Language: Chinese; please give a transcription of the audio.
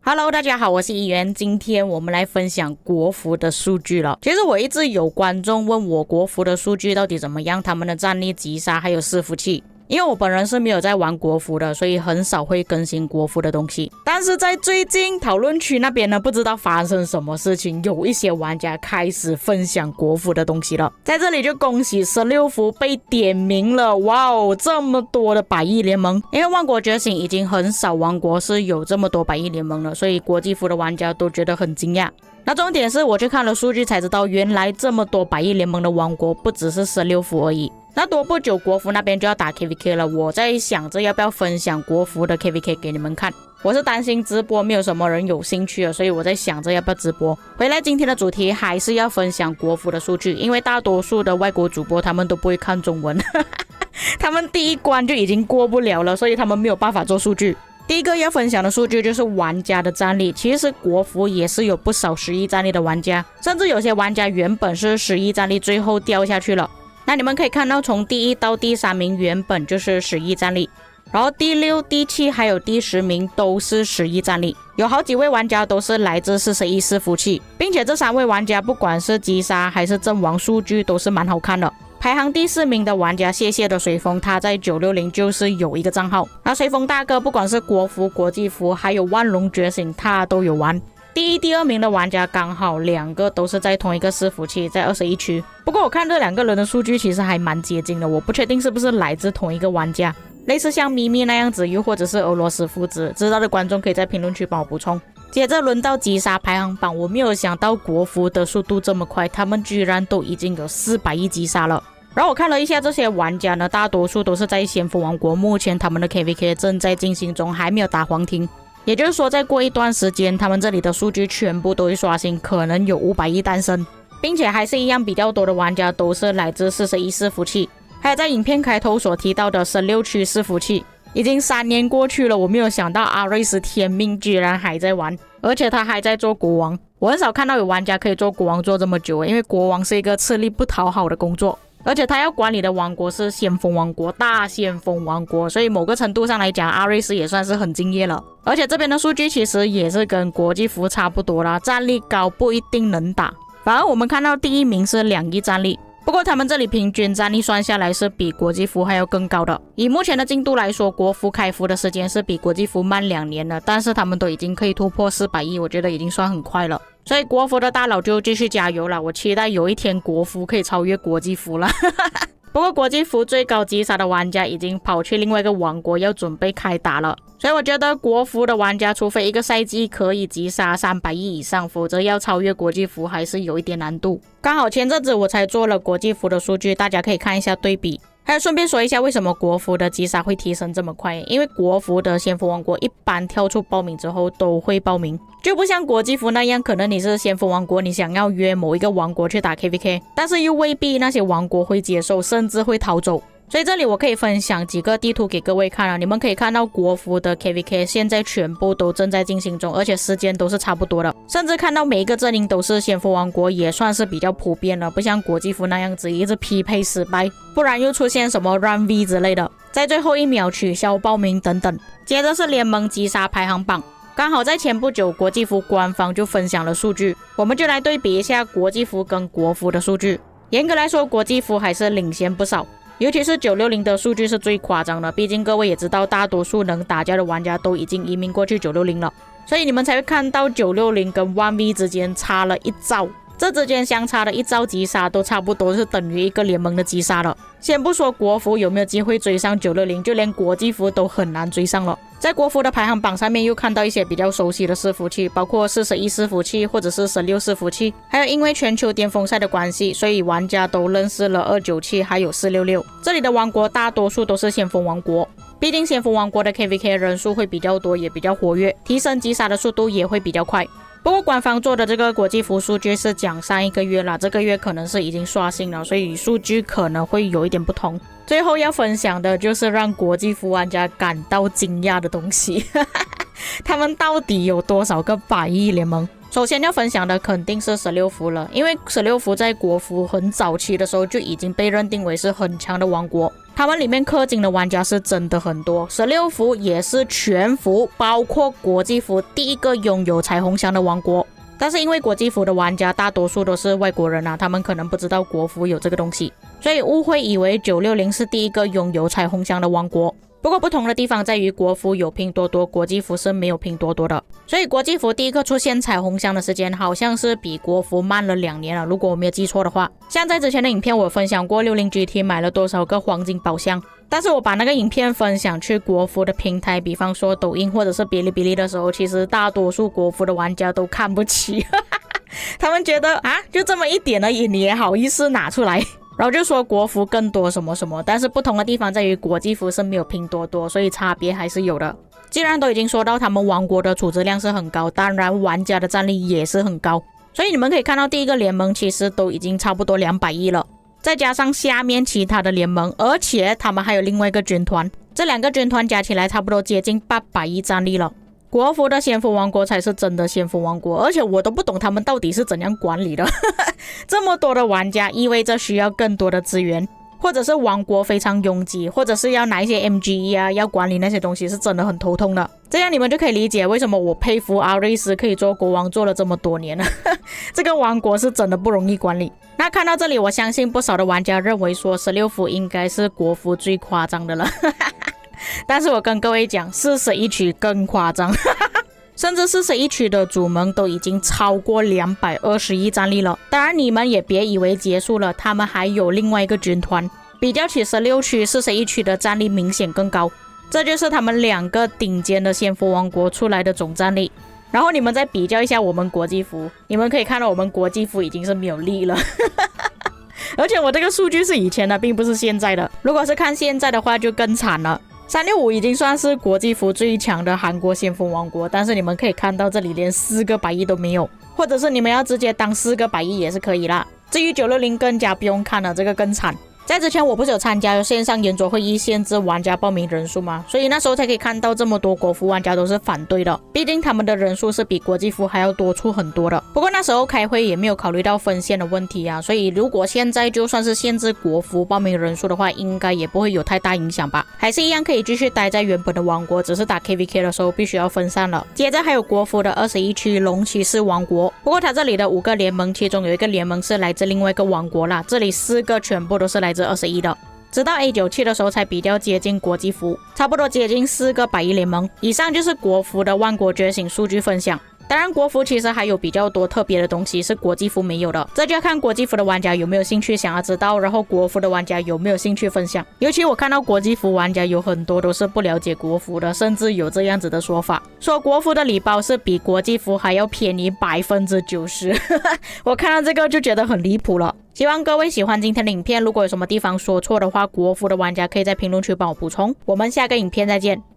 Hello， 大家好，我是议员。今天我们来分享国服的数据了。其实我一直有观众问我国服的数据到底怎么样，他们的战力、击杀还有伺服器。因为我本人是没有在玩国服的，所以很少会更新国服的东西。但是在最近讨论区那边呢，不知道发生什么事情，有一些玩家开始分享国服的东西了。在这里就恭喜16服被点名了，哇哦，这么多的百亿联盟！因为万国觉醒已经很少王国是有这么多百亿联盟了，所以国际服的玩家都觉得很惊讶。那重点是我去看了数据才知道，原来这么多百亿联盟的王国不只是16服而已。那多不久国服那边就要打 KVK 了，我在想着要不要分享国服的 KVK 给你们看。我是担心直播没有什么人有兴趣了，所以我在想着要不要直播。回来今天的主题还是要分享国服的数据，因为大多数的外国主播他们都不会看中文他们第一关就已经过不了了，所以他们没有办法做数据。第一个要分享的数据就是玩家的战力，其实国服也是有不少10亿战力的玩家，甚至有些玩家原本是10亿战力，最后掉下去了。那你们可以看到，从第1到第3名原本就是10亿战力，然后第6、第7还有第10名都是10亿战力，有好几位玩家都是来自41伺服器，并且这3位玩家不管是击杀还是阵亡数据都是蛮好看的。排行第4名的玩家谢谢的随风，他在960就是有一个账号。那随风大哥不管是国服、国际服还有万龙觉醒他都有玩。第1、第2名的玩家刚好2个都是在同一个伺服器，在21区。不过我看这2个人的数据其实还蛮接近的，我不确定是不是来自同一个玩家，类似像咪咪那样子，又或者是俄罗斯父子。知道的观众可以在评论区帮我补充。接着轮到击杀排行榜，我没有想到国服的速度这么快，他们居然都已经有400亿击杀了。然后我看了一下这些玩家呢，大多数都是在先锋王国，目前他们的 KVK 正在进行中，还没有打黄庭。也就是说再过一段时间他们这里的数据全部都会刷新，可能有500亿诞生，并且还是一样比较多的玩家都是来自41伺服器，还有在影片开头所提到的16区伺服器。已经3年过去了，我没有想到阿瑞斯天命居然还在玩，而且他还在做国王。我很少看到有玩家可以做国王做这么久，因为国王是一个吃力不讨好的工作，而且他要管理的王国是先锋王国、大先锋王国，所以某个程度上来讲，阿瑞斯也算是很敬业了。而且这边的数据其实也是跟国际服差不多啦，战力高不一定能打。反而我们看到第1名是2亿战力，不过他们这里平均战力算下来是比国际服还要更高的。以目前的进度来说，国服开服的时间是比国际服慢2年了，但是他们都已经可以突破400亿，我觉得已经算很快了。所以国服的大佬就继续加油了，我期待有一天国服可以超越国际服了不过国际服最高击杀的玩家已经跑去另外一个王国，要准备开打了，所以我觉得国服的玩家除非一个赛季可以击杀300亿以上，否则要超越国际服还是有一点难度。刚好前阵子我才做了国际服的数据，大家可以看一下对比。还有顺便说一下为什么国服的击杀会提升这么快，因为国服的先锋王国一般跳出报名之后都会报名，就不像国际服那样，可能你是先锋王国，你想要约某一个王国去打 KVK， 但是又未必那些王国会接受，甚至会逃走。所以这里我可以分享几个地图给各位看了，你们可以看到国服的 KVK 现在全部都正在进行中，而且时间都是差不多的，甚至看到每一个阵营都是先锋王国，也算是比较普遍了，不像国际服那样子一直匹配失败，不然又出现什么 Run V 之类的，在最后1秒取消报名等等。接着是联盟击杀排行榜，刚好在前不久国际服官方就分享了数据，我们就来对比一下国际服跟国服的数据。严格来说国际服还是领先不少，尤其是960的数据是最夸张的，毕竟各位也知道大多数能打架的玩家都已经移民过去960了，所以你们才会看到960跟 1V 之间差了1兆，这之间相差的1兆击杀都差不多是等于一个联盟的击杀了。先不说国服有没有机会追上960，就连国际服都很难追上了。在国服的排行榜上面又看到一些比较熟悉的伺服器，包括41伺服器或者是16伺服器，还有因为全球巅峰赛的关系，所以玩家都认识了297还有466。这里的王国大多数都是先锋王国，毕竟先锋王国的 KVK 人数会比较多，也比较活跃，提升击杀的速度也会比较快。不过官方做的这个国际服数据是讲上一个月了，这个月可能是已经刷新了，所以数据可能会有一点不同。最后要分享的就是让国际服玩家感到惊讶的东西他们到底有多少个百亿联盟？首先要分享的肯定是16服了，因为16服在国服很早期的时候就已经被认定为是很强的王国，他们里面氪金的玩家是真的很多。16服也是全服包括国际服第一个拥有彩虹箱的王国，但是因为国际服的玩家大多数都是外国人啊，他们可能不知道国服有这个东西，所以误会以为960是第一个拥有彩虹箱的王国。不过不同的地方在于国服有拼多多，国际服是没有拼多多的，所以国际服第一个出现彩虹箱的时间好像是比国服慢了2年了，如果我没有记错的话。像在之前的影片我分享过60GT 买了多少个黄金宝箱，但是我把那个影片分享去国服的平台，比方说抖音或者是哔哩哔哩的时候，其实大多数国服的玩家都看不起他们觉得啊，就这么一点而已，你也好意思拿出来，然后就说国服更多什么什么，但是不同的地方在于国际服是没有拼多多，所以差别还是有的。既然都已经说到他们王国的储值量是很高，当然玩家的战力也是很高，所以你们可以看到第一个联盟其实都已经差不多200亿了，再加上下面其他的联盟，而且他们还有另外一个军团，这2个军团加起来差不多接近800亿战力了。国服的先锋王国才是真的先锋王国，而且我都不懂他们到底是怎样管理的这么多的玩家意味着需要更多的资源，或者是王国非常拥挤，或者是要拿一些 MGE 啊，要管理那些东西是真的很头痛的。这样你们就可以理解为什么我佩服阿瑞斯可以做国王做了这么多年了这个王国是真的不容易管理。那看到这里，我相信不少的玩家认为说16服应该是国服最夸张的了但是我跟各位讲，41区更夸张甚至41区的主盟都已经超过220亿战力了。当然你们也别以为结束了，他们还有另外一个军团，比较起16区41区的战力明显更高，这就是他们2个顶尖的先锋王国出来的总战力。然后你们再比较一下我们国际服，你们可以看到我们国际服已经是没有力了而且我这个数据是以前的，并不是现在的，如果是看现在的话就更惨了。365已经算是国际服最强的韩国先锋王国，但是你们可以看到这里连4个百亿都没有，或者是你们要直接当4个百亿也是可以啦。至于960更加不用看了，这个更惨。在之前我不是有参加线上研究会议限制玩家报名人数吗？所以那时候才可以看到这么多国服玩家都是反对的，毕竟他们的人数是比国际服还要多出很多的。不过那时候开会也没有考虑到分线的问题啊，所以如果现在就算是限制国服报名人数的话，应该也不会有太大影响吧，还是一样可以继续待在原本的王国，只是打 KVK 的时候必须要分散了。接着还有国服的21区龙骑士王国，不过它这里的5个联盟其中有一个联盟是来自另外一个王国啦，这里4个全部都是来自21的。直到 A97 的时候才比较接近国际服，差不多接近4个百亿联盟。以上就是国服的万国觉醒数据分享。当然国服其实还有比较多特别的东西是国际服没有的，这就要看国际服的玩家有没有兴趣想要知道，然后国服的玩家有没有兴趣分享。尤其我看到国际服玩家有很多都是不了解国服的，甚至有这样子的说法，说国服的礼包是比国际服还要便宜90%我看到这个就觉得很离谱了。希望各位喜欢今天的影片，如果有什么地方说错的话，国服的玩家可以在评论区帮我补充。我们下个影片再见。